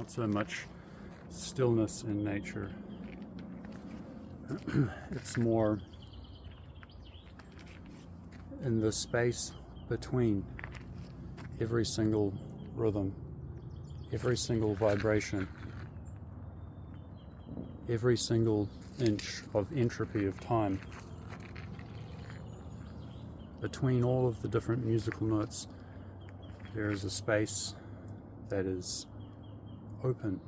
not so much stillness in nature. It's more in the space between every single rhythm, every single vibration, every single inch of entropy of time. Between all of the different musical notes, there is a space that is open,